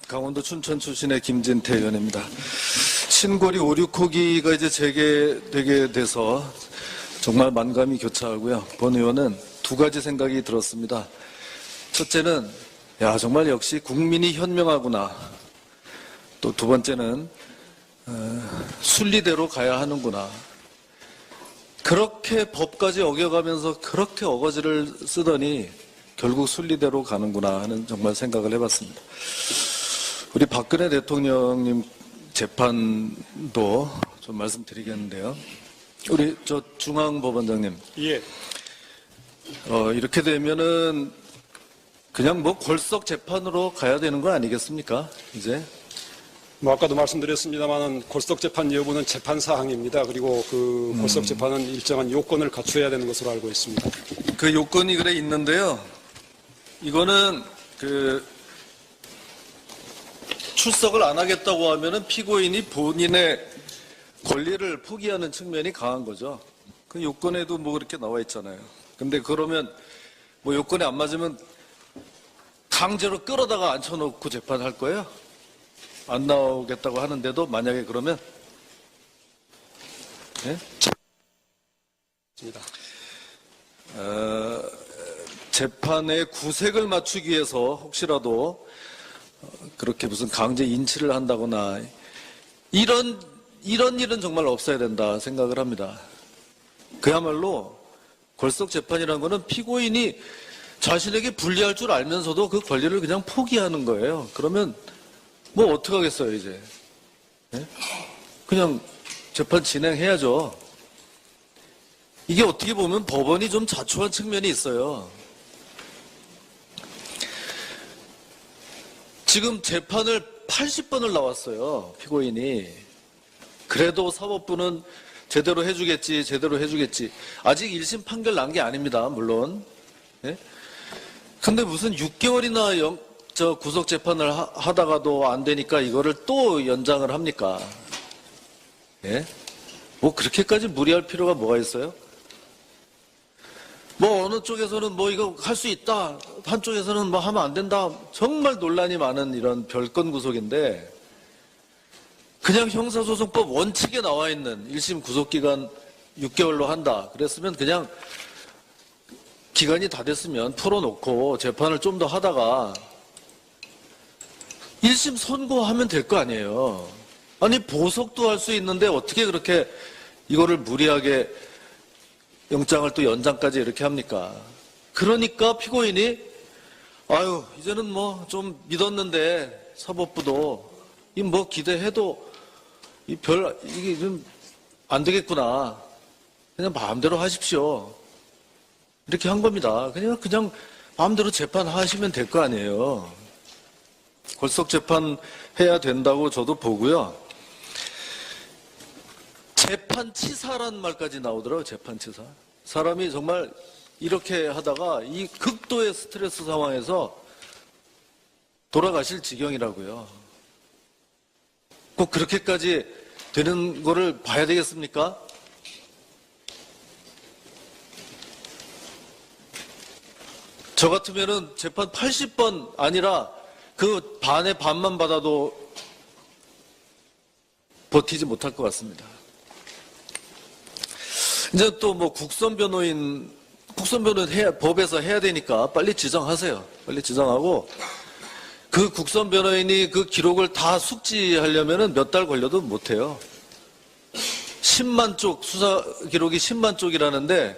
강원도 춘천 출신의 김진태 의원입니다. 신고리 5, 6호기가 이제 재개되게 돼서 정말 만감이 교차하고요. 본 의원은 두 가지 생각이 들었습니다. 첫째는 정말 역시 국민이 현명하구나. 또 두 번째는 순리대로 가야 하는구나. 그렇게 법까지 어겨가면서 그렇게 어거지를 쓰더니 결국 순리대로 가는구나 하는 정말 생각을 해봤습니다. 우리 박근혜 대통령님 재판도 좀 말씀드리겠는데요. 우리 중앙법원장님. 예. 이렇게 되면은 그냥 뭐 골석 재판으로 가야 되는 거 아니겠습니까? 이제. 아까도 말씀드렸습니다만은 골석 재판 여부는 재판 사항입니다. 그리고 그 골석 재판은 일정한 요건을 갖춰야 되는 것으로 알고 있습니다. 그 요건이 그래 있는데요. 이거는 출석을 안 하겠다고 하면은 피고인이 본인의 권리를 포기하는 측면이 강한 거죠. 그 요건에도 뭐 그렇게 나와 있잖아요. 근데 그러면 뭐 요건에 안 맞으면 강제로 끌어다가 앉혀놓고 재판할 거예요? 안 나오겠다고 하는데도 만약에 그러면 예? 재판의 구색을 맞추기 위해서 혹시라도 그렇게 무슨 강제 인치를 한다거나 이런 일은 정말 없어야 된다 생각을 합니다. 그야말로 골석 재판이라는 거는 피고인이 자신에게 불리할 줄 알면서도 그 권리를 그냥 포기하는 거예요. 그러면 뭐 어떡하겠어요 이제. 네? 그냥 재판 진행해야죠. 이게 어떻게 보면 법원이 좀 자초한 측면이 있어요. 지금 재판을 80번을 나왔어요. 피고인이. 그래도 사법부는 제대로 해주겠지. 아직 1심 판결 난 게 아닙니다. 물론. 네? 근데 무슨 6개월이나 구속 재판을 하다가도 안 되니까 이거를 또 연장을 합니까? 예? 뭐 그렇게까지 무리할 필요가 뭐가 있어요? 뭐 어느 쪽에서는 뭐 이거 할 수 있다. 한쪽에서는 뭐 하면 안 된다. 정말 논란이 많은 이런 별건 구속인데 그냥 형사소송법 원칙에 나와 있는 1심 구속기간 6개월로 한다. 그랬으면 그냥 기간이 다 됐으면 풀어놓고 재판을 좀 더 하다가 1심 선고하면 될 거 아니에요. 아니 보석도 할 수 있는데 어떻게 그렇게 이거를 무리하게 영장을 또 연장까지 이렇게 합니까? 그러니까 피고인이 이제는 뭐 좀 믿었는데 사법부도 뭐 기대해도 이게 좀 안 되겠구나. 그냥 마음대로 하십시오. 이렇게 한 겁니다. 그냥 마음대로 재판하시면 될 거 아니에요. 골석 재판 해야 된다고 저도 보고요. 재판치사라는 말까지 나오더라고요. 재판치사. 사람이 정말 이렇게 하다가 이 극도의 스트레스 상황에서 돌아가실 지경이라고요. 꼭 그렇게까지 되는 거를 봐야 되겠습니까? 저 같으면은 재판 80번 아니라 그 반의 반만 받아도 버티지 못할 것 같습니다. 이제 또 뭐 국선 변호인 법에서 해야 되니까 빨리 지정하세요. 빨리 지정하고 그 국선 변호인이 그 기록을 다 숙지하려면은 몇 달 걸려도 못해요. 10만 쪽, 수사 기록이 10만 쪽이라는데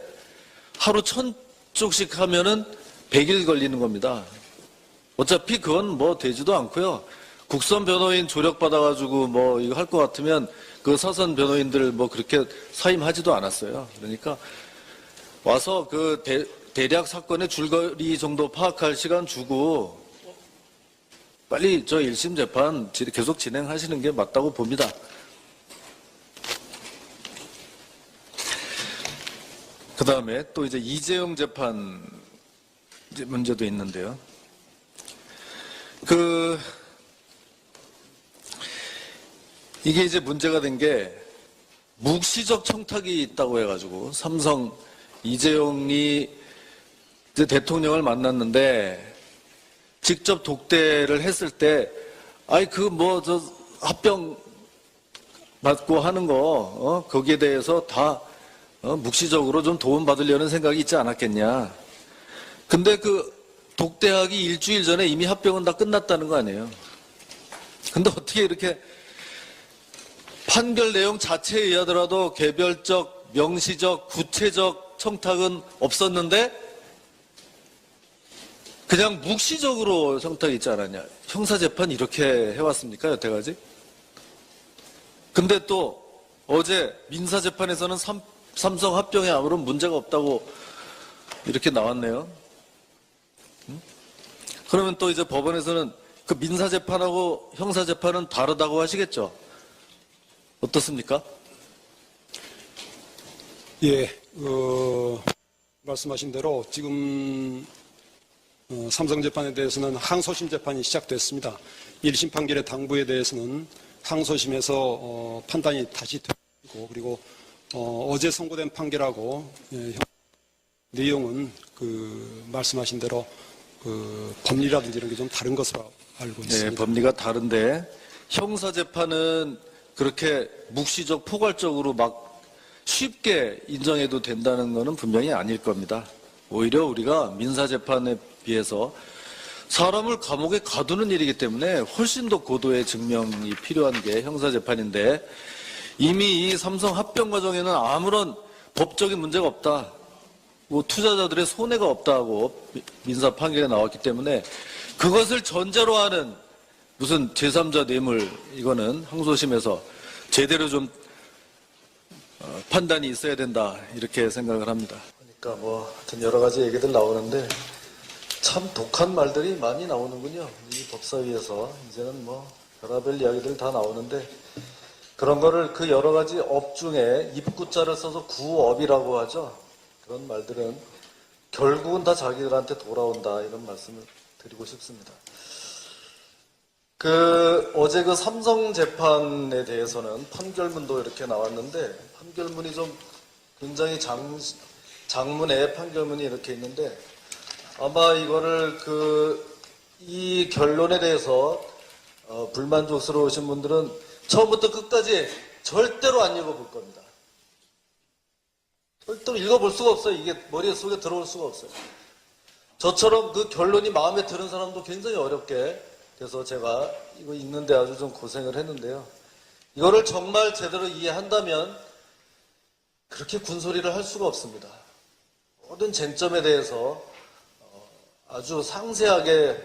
하루 1000쪽씩 하면은 100일 걸리는 겁니다. 어차피 그건 뭐 되지도 않고요. 국선 변호인 조력받아가지고 뭐 이거 할 것 같으면 그 서선 변호인들 뭐 그렇게 사임하지도 않았어요. 그러니까 와서 그 대략 사건의 줄거리 정도 파악할 시간 주고 빨리 1심 재판 계속 진행하시는 게 맞다고 봅니다. 그 다음에 또 이제 이재용 재판 문제도 있는데요. 이게 이제 문제가 된 게 묵시적 청탁이 있다고 해가지고 삼성 이재용이 이제 대통령을 만났는데 직접 독대를 했을 때 아니 그 뭐 저 합병 받고 하는 거 거기에 대해서 다 묵시적으로 좀 도움받으려는 생각이 있지 않았겠냐. 근데 그 독대하기 일주일 전에 이미 합병은 다 끝났다는 거 아니에요. 근데 어떻게 이렇게 판결 내용 자체에 의하더라도 개별적, 명시적, 구체적 청탁은 없었는데 그냥 묵시적으로 청탁이 있지 않았냐. 형사재판 이렇게 해왔습니까, 여태까지? 근데 또 어제 민사재판에서는 삼성 합병에 아무런 문제가 없다고 이렇게 나왔네요. 그러면 또 이제 법원에서는 그 민사재판하고 형사재판은 다르다고 하시겠죠? 어떻습니까? 예, 말씀하신 대로 지금 삼성재판에 대해서는 항소심 재판이 시작됐습니다. 1심 판결의 당부에 대해서는 항소심에서 판단이 다시 되고 그리고 어제 선고된 판결하고 내용은 그 말씀하신 대로 그 법리라든지 이런 게 좀 다른 것으로 알고 있습니다. 네, 법리가 다른데 형사재판은 그렇게 묵시적 포괄적으로 막 쉽게 인정해도 된다는 것은 분명히 아닐 겁니다. 오히려 우리가 민사재판에 비해서 사람을 감옥에 가두는 일이기 때문에 훨씬 더 고도의 증명이 필요한 게 형사재판인데 이미 이 삼성 합병 과정에는 아무런 법적인 문제가 없다. 뭐 투자자들의 손해가 없다고 민사 판결에 나왔기 때문에 그것을 전제로 하는 무슨 제3자 뇌물 이거는 항소심에서 제대로 좀 판단이 있어야 된다 이렇게 생각을 합니다. 그러니까 뭐 하여튼 여러 가지 얘기들 나오는데 참 독한 말들이 많이 나오는군요. 이 법사위에서 이제는 뭐 별의별 이야기들 다 나오는데 그런 거를 그 여러 가지 업 중에 입구자를 써서 구업이라고 하죠. 그런 말들은 결국은 다 자기들한테 돌아온다 이런 말씀을 드리고 싶습니다. 어제 그 삼성 재판에 대해서는 판결문도 이렇게 나왔는데 판결문이 좀 굉장히 장문의 판결문이 이렇게 있는데 아마 이거를 이 결론에 대해서 불만족스러우신 분들은 처음부터 끝까지 절대로 안 읽어볼 겁니다. 절대로 읽어볼 수가 없어요. 이게 머릿속에 들어올 수가 없어요. 저처럼 그 결론이 마음에 드는 사람도 굉장히 어렵게 돼서 제가 이거 읽는데 아주 좀 고생을 했는데요. 이거를 정말 제대로 이해한다면 그렇게 군소리를 할 수가 없습니다. 모든 쟁점에 대해서 아주 상세하게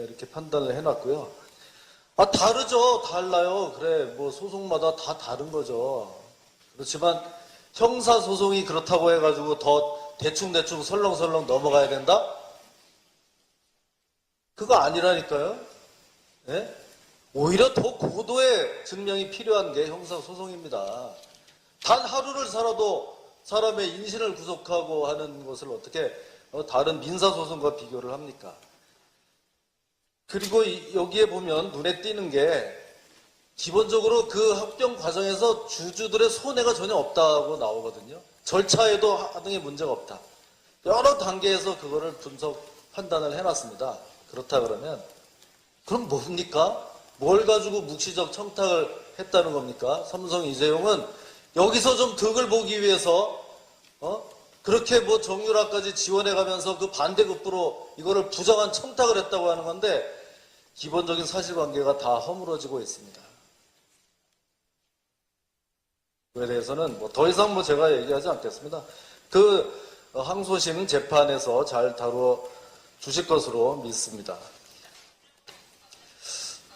이렇게 판단을 해놨고요. 다르죠. 달라요. 그래, 뭐 소송마다 다 다른 거죠. 그렇지만 형사소송이 그렇다고 해가지고 더 대충대충 설렁설렁 넘어가야 된다? 그거 아니라니까요. 예? 오히려 더 고도의 증명이 필요한 게 형사소송입니다. 단 하루를 살아도 사람의 인신을 구속하고 하는 것을 어떻게 다른 민사소송과 비교를 합니까? 그리고 여기에 보면 눈에 띄는 게 기본적으로 그 합병 과정에서 주주들의 손해가 전혀 없다고 나오거든요. 절차에도 하등의 문제가 없다. 여러 단계에서 그거를 분석, 판단을 해놨습니다. 그렇다 그러면 그럼 뭡니까? 뭘 가지고 묵시적 청탁을 했다는 겁니까? 삼성 이재용은 여기서 좀 득을 보기 위해서 그렇게 뭐 정유라까지 지원해가면서 그 반대급부로 이거를 부정한 청탁을 했다고 하는 건데 기본적인 사실관계가 다 허물어지고 있습니다. 그에 대해서는 뭐 더 이상 뭐 제가 얘기하지 않겠습니다. 항소심 재판에서 잘 다루어 주실 것으로 믿습니다.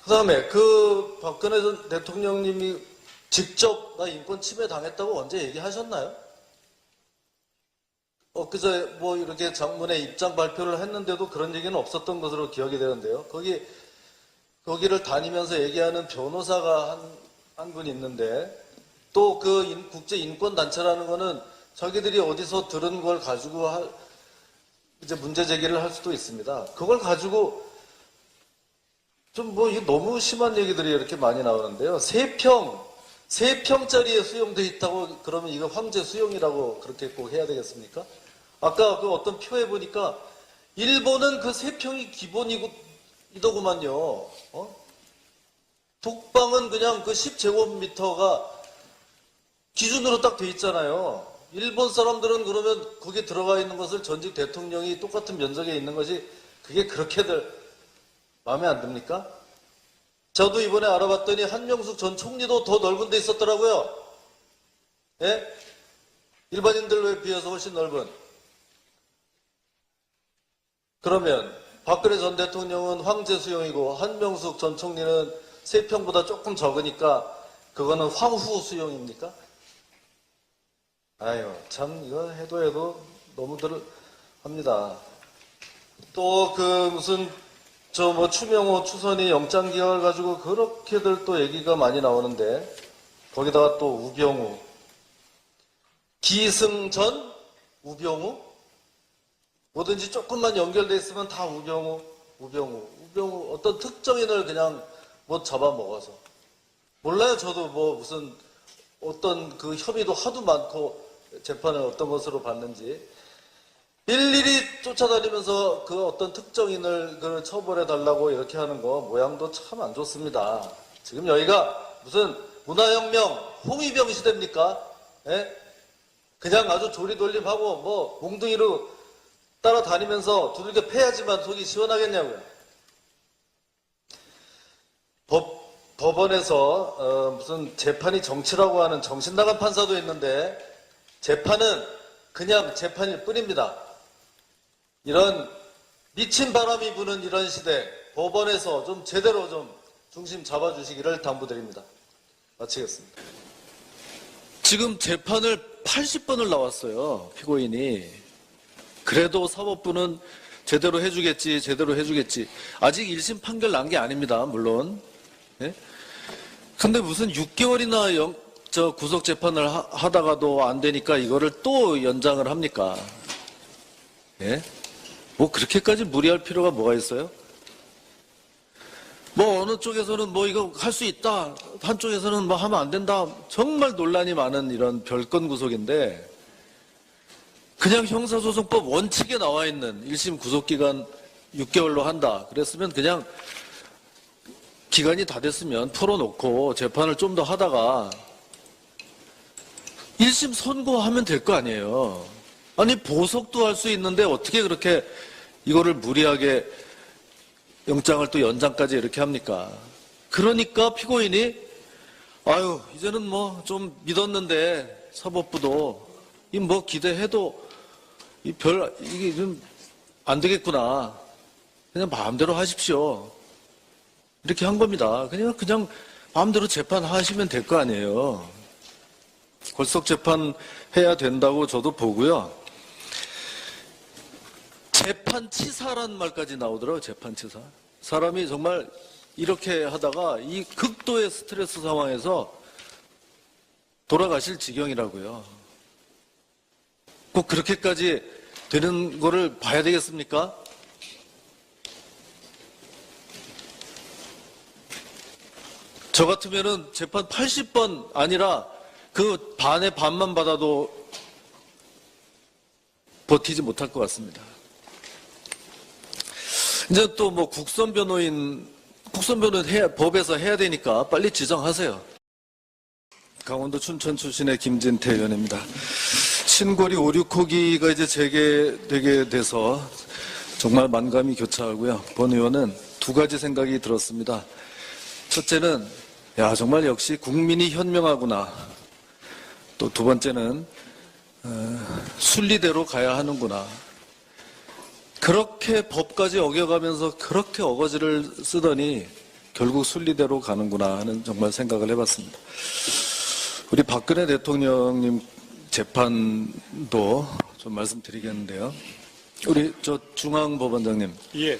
그 다음에 박근혜 전 대통령님이 직접 나 인권 침해 당했다고 언제 얘기하셨나요? 그저 뭐 이렇게 장문의 입장 발표를 했는데도 그런 얘기는 없었던 것으로 기억이 되는데요. 거기를 다니면서 얘기하는 변호사가 한 분 있는데 또 국제 인권 단체라는 거는 자기들이 어디서 들은 걸 가지고 이제 문제 제기를 할 수도 있습니다. 그걸 가지고 좀 뭐 너무 심한 얘기들이 이렇게 많이 나오는데요. 3평짜리에 수용돼 있다고 그러면 이거 황제 수용이라고 그렇게 꼭 해야 되겠습니까? 아까 어떤 표에 보니까 일본은 그 3평이 기본이더구만요. 독방은 그냥 그 10제곱미터가 기준으로 딱 돼 있잖아요. 일본 사람들은 그러면 거기 들어가 있는 것을 전직 대통령이 똑같은 면적에 있는 것이 그게 그렇게들 마음에 안 듭니까? 저도 이번에 알아봤더니 한명숙 전 총리도 더 넓은 데 있었더라고요. 예? 일반인들에 비해서 훨씬 넓은. 그러면 박근혜 전 대통령은 황제 수용이고 한명숙 전 총리는 세평보다 조금 적으니까 그거는 황후 수용입니까? 아유, 참 이거 해도 너무들 합니다. 또 그 무슨 저 뭐 추명호 추선이 영장 기각을 가지고 그렇게들 또 얘기가 많이 나오는데 거기다가 또 우병우 기승전 우병우 뭐든지 조금만 연결돼 있으면 다 우병우 어떤 특정인을 그냥 뭐 잡아먹어서 몰라요. 저도 뭐 무슨 어떤 그 협의도 하도 많고 재판을 어떤 것으로 봤는지 일일이 쫓아다니면서 그 어떤 특정인을 그 처벌해 달라고 이렇게 하는 거 모양도 참 안 좋습니다. 지금 여기가 무슨 문화혁명 홍위병 시대입니까? 예? 그냥 아주 조리돌림하고 뭐 몽둥이로 따라다니면서 두들겨 패야지만 속이 시원하겠냐고요. 법원에서 무슨 재판이 정치라고 하는 정신 나간 판사도 있는데 재판은 그냥 재판일 뿐입니다. 이런 미친 바람이 부는 이런 시대 법원에서 좀 제대로 좀 중심 잡아주시기를 당부드립니다. 마치겠습니다. 지금 재판을 80번을 나왔어요. 피고인이. 그래도 사법부는 제대로 해주겠지. 아직 1심 판결 난 게 아닙니다. 물론. 예? 근데 무슨 6개월이나 구속 재판을 하다가도 안 되니까 이거를 또 연장을 합니까? 예? 뭐 그렇게까지 무리할 필요가 뭐가 있어요? 뭐 어느 쪽에서는 뭐 이거 할 수 있다, 한쪽에서는 뭐 하면 안 된다. 정말 논란이 많은 이런 별건 구속인데 그냥 형사소송법 원칙에 나와 있는 1심 구속기간 6개월로 한다. 그랬으면 그냥 기간이 다 됐으면 풀어놓고 재판을 좀 더 하다가 1심 선고하면 될 거 아니에요. 아니 보석도 할 수 있는데 어떻게 그렇게 이거를 무리하게 영장을 또 연장까지 이렇게 합니까? 그러니까 피고인이 아유 이제는 뭐 좀 믿었는데 사법부도 이 뭐 기대해도 이게 좀 안 되겠구나. 그냥 마음대로 하십시오. 이렇게 한 겁니다. 그냥 마음대로 재판하시면 될 거 아니에요. 골석 재판 해야 된다고 저도 보고요. 재판치사란 말까지 나오더라고요. 재판치사. 사람이 정말 이렇게 하다가 이 극도의 스트레스 상황에서 돌아가실 지경이라고요. 꼭 그렇게까지 되는 거를 봐야 되겠습니까? 저 같으면은 재판 80번 아니라 그 반의 반만 받아도 버티지 못할 것 같습니다. 이제 또 뭐 국선 변호인 법에서 해야 되니까 빨리 지정하세요. 강원도 춘천 출신의 김진태 의원입니다. 신고리 5, 6호기가 이제 재개되게 돼서 정말 만감이 교차하고요. 본 의원은 두 가지 생각이 들었습니다. 첫째는 정말 역시 국민이 현명하구나. 또 두 번째는 순리대로 가야 하는구나. 그렇게 법까지 어겨가면서 그렇게 어거지를 쓰더니 결국 순리대로 가는구나 하는 정말 생각을 해봤습니다. 우리 박근혜 대통령님 재판도 좀 말씀드리겠는데요. 우리 저 중앙법원장님. 예.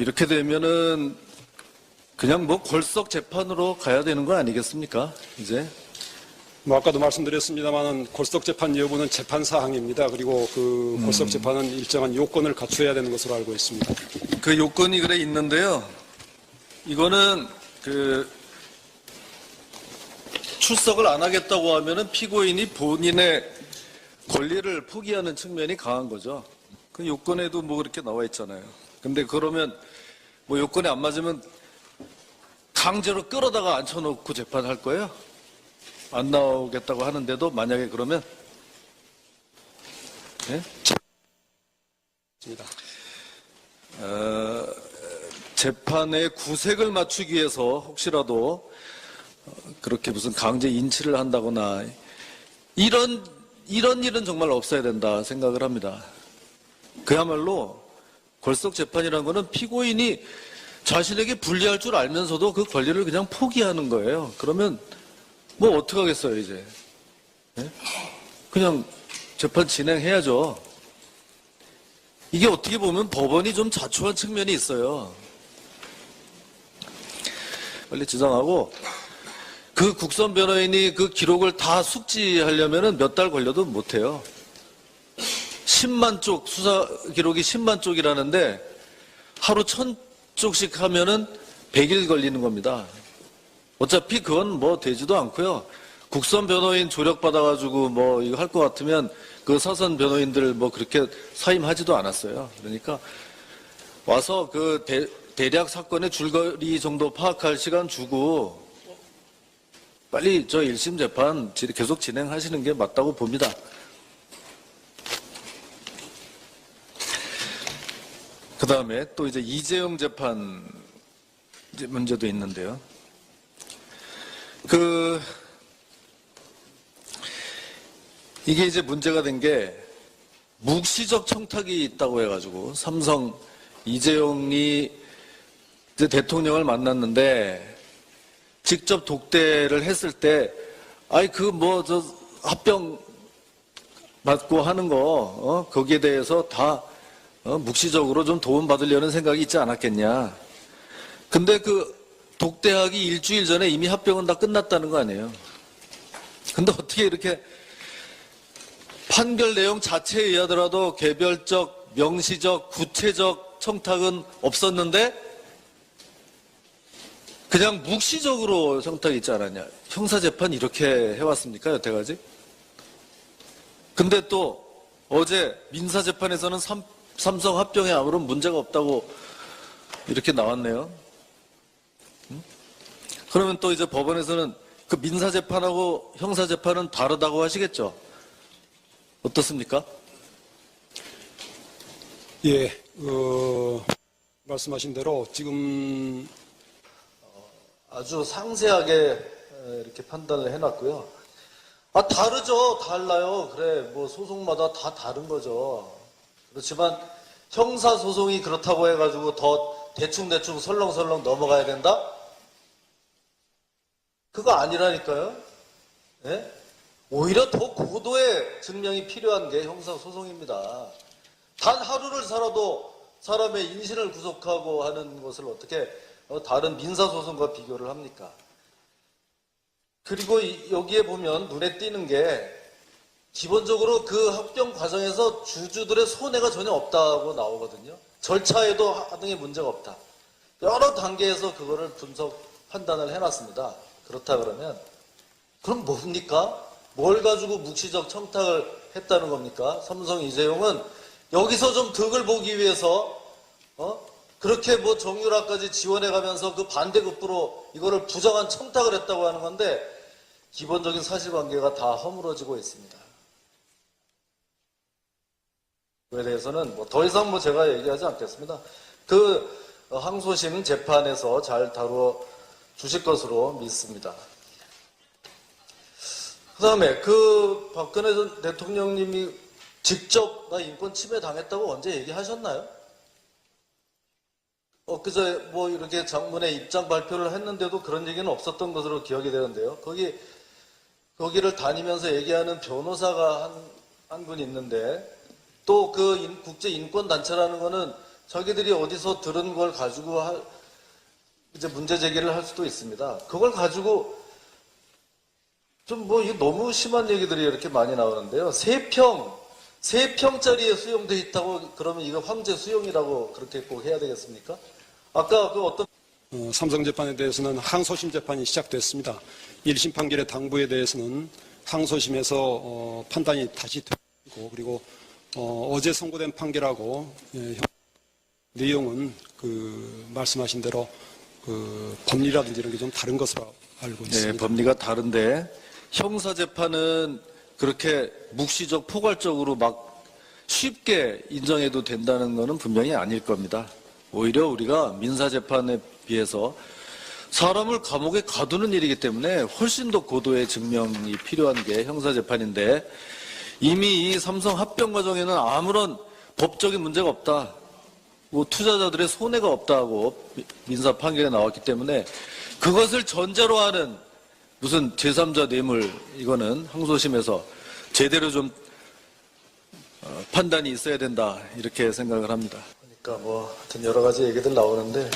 이렇게 되면은 그냥 뭐 골석 재판으로 가야 되는 거 아니겠습니까? 이제. 뭐 아까도 말씀드렸습니다만 골석 재판 여부는 재판 사항입니다. 그리고 그 골석 재판은 일정한 요건을 갖춰야 되는 것으로 알고 있습니다. 그 요건이 그래 있는데요. 이거는 그 출석을 안 하겠다고 하면은 피고인이 본인의 권리를 포기하는 측면이 강한 거죠. 그 요건에도 뭐 그렇게 나와 있잖아요. 근데 그러면 뭐 요건에 안 맞으면 강제로 끌어다가 앉혀놓고 재판할 거예요? 안 나오겠다고 하는데도 만약에 그러면 네? 입니다. 재판의 구색을 맞추기 위해서 혹시라도 그렇게 무슨 강제 인치를 한다거나 이런 일은 정말 없어야 된다 생각을 합니다. 그야말로 골석 재판이라는 거는 피고인이 자신에게 불리할 줄 알면서도 그 권리를 그냥 포기하는 거예요. 그러면 뭐 어떡하겠어요 이제. 네? 그냥 재판 진행해야죠. 이게 어떻게 보면 법원이 좀 자초한 측면이 있어요. 빨리 지정하고 그 국선 변호인이 그 기록을 다 숙지하려면 몇 달 걸려도 못해요. 10만 쪽, 수사 기록이 10만 쪽이라는데 하루 1000쪽씩 하면은 100일 걸리는 겁니다. 어차피 그건 뭐 되지도 않고요. 국선 변호인 조력받아가지고 뭐 이거 할 것 같으면 그 사선 변호인들 뭐 그렇게 사임하지도 않았어요. 그러니까 와서 그 대략 사건의 줄거리 정도 파악할 시간 주고 빨리 저 1심 재판 계속 진행하시는 게 맞다고 봅니다. 그 다음에 또 이제 이재용 재판 문제도 있는데요. 이게 이제 문제가 된 게 묵시적 청탁이 있다고 해가지고 삼성 이재용이 이제 대통령을 만났는데 직접 독대를 했을 때 아이 그 뭐 저 합병 받고 하는 거 거기에 대해서 다 묵시적으로 좀 도움 받으려는 생각이 있지 않았겠냐. 근데 그 독대하기 일주일 전에 이미 합병은 다 끝났다는 거 아니에요. 근데 어떻게 이렇게 판결 내용 자체에 의하더라도 개별적, 명시적, 구체적 청탁은 없었는데 그냥 묵시적으로 청탁이 있지 않았냐. 형사재판 이렇게 해왔습니까, 여태까지? 근데 또 어제 민사재판에서는 삼성 합병에 아무런 문제가 없다고 이렇게 나왔네요. 그러면 또 이제 법원에서는 그 민사재판하고 형사재판은 다르다고 하시겠죠? 어떻습니까? 예, 말씀하신 대로 지금 아주 상세하게 이렇게 판단을 해놨고요. 아, 다르죠. 달라요. 그래, 뭐 소송마다 다 다른 거죠. 그렇지만 형사소송이 그렇다고 해가지고 더 대충대충 설렁설렁 넘어가야 된다? 그거 아니라니까요. 예? 오히려 더 고도의 증명이 필요한 게 형사소송입니다. 단 하루를 살아도 사람의 인신을 구속하고 하는 것을 어떻게 다른 민사소송과 비교를 합니까? 그리고 여기에 보면 눈에 띄는 게 기본적으로 그 합병 과정에서 주주들의 손해가 전혀 없다고 나오거든요. 절차에도 하등의 문제가 없다. 여러 단계에서 그거를 분석, 판단을 해놨습니다. 그렇다 그러면 그럼 뭡니까? 뭘 가지고 묵시적 청탁을 했다는 겁니까? 삼성 이재용은 여기서 좀 득을 보기 위해서 그렇게 뭐 정유라까지 지원해가면서 그 반대급부로 이거를 부정한 청탁을 했다고 하는 건데 기본적인 사실관계가 다 허물어지고 있습니다. 그에 대해서는 뭐 더 이상 뭐 제가 얘기하지 않겠습니다. 그 항소심 재판에서 잘 다루어 주실 것으로 믿습니다. 그 다음에 그 박근혜 전 대통령님이 직접 나 인권 침해 당했다고 언제 얘기하셨나요? 엊그제 뭐 이렇게 장문에 입장 발표를 했는데도 그런 얘기는 없었던 것으로 기억이 되는데요. 거기를 다니면서 얘기하는 변호사가 한 분 있는데 또 그 국제 인권 단체라는 거는 자기들이 어디서 들은 걸 가지고 이제 문제 제기를 할 수도 있습니다. 그걸 가지고 좀 뭐 이게 너무 심한 얘기들이 이렇게 많이 나오는데요. 3평짜리에 수용돼 있다고 그러면 이거 황제 수용이라고 그렇게 꼭 해야 되겠습니까? 아까 그 어떤 삼성 재판에 대해서는 항소심 재판이 시작됐습니다. 1심 판결의 당부에 대해서는 항소심에서 판단이 다시 되고 그리고 어제 선고된 판결하고 내용은 그 말씀하신 대로 그 법리라든지 이런 게 좀 다른 것으로 알고 네, 있습니다. 법리가 다른데 형사재판은 그렇게 묵시적 포괄적으로 막 쉽게 인정해도 된다는 것은 분명히 아닐 겁니다. 오히려 우리가 민사재판에 비해서 사람을 감옥에 가두는 일이기 때문에 훨씬 더 고도의 증명이 필요한 게 형사재판인데 이미 이 삼성 합병 과정에는 아무런 법적인 문제가 없다. 뭐 투자자들의 손해가 없다고 민사 판결에 나왔기 때문에 그것을 전제로 하는 무슨 제3자 뇌물 이거는 항소심에서 제대로 좀 판단이 있어야 된다 이렇게 생각을 합니다. 그러니까 뭐 하여튼 여러 가지 얘기들 나오는데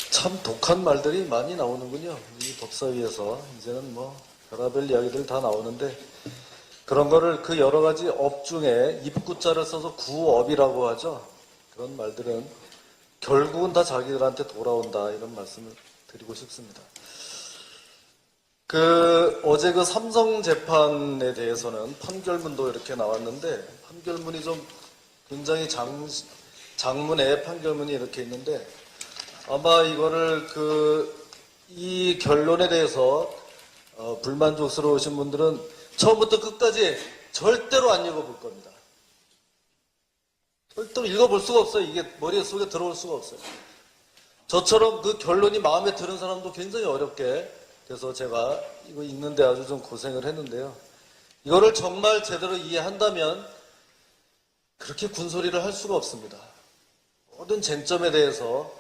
참 독한 말들이 많이 나오는군요. 이 법사위에서 이제는 뭐 별의별 이야기들 다 나오는데 그런 거를 그 여러 가지 업 중에 입구자를 써서 구업이라고 하죠. 그런 말들은 결국은 다 자기들한테 돌아온다 이런 말씀을 드리고 싶습니다. 어제 그 삼성 재판에 대해서는 판결문도 이렇게 나왔는데 판결문이 좀 굉장히 장문의 판결문이 이렇게 있는데 아마 이거를 이 결론에 대해서 불만족스러우신 분들은 처음부터 끝까지 절대로 안 읽어볼 겁니다. 절대로 읽어볼 수가 없어요. 이게 머릿속에 들어올 수가 없어요. 저처럼 그 결론이 마음에 드는 사람도 굉장히 어렵게 돼서 제가 이거 읽는데 아주 좀 고생을 했는데요. 이거를 정말 제대로 이해한다면 그렇게 군소리를 할 수가 없습니다. 모든 쟁점에 대해서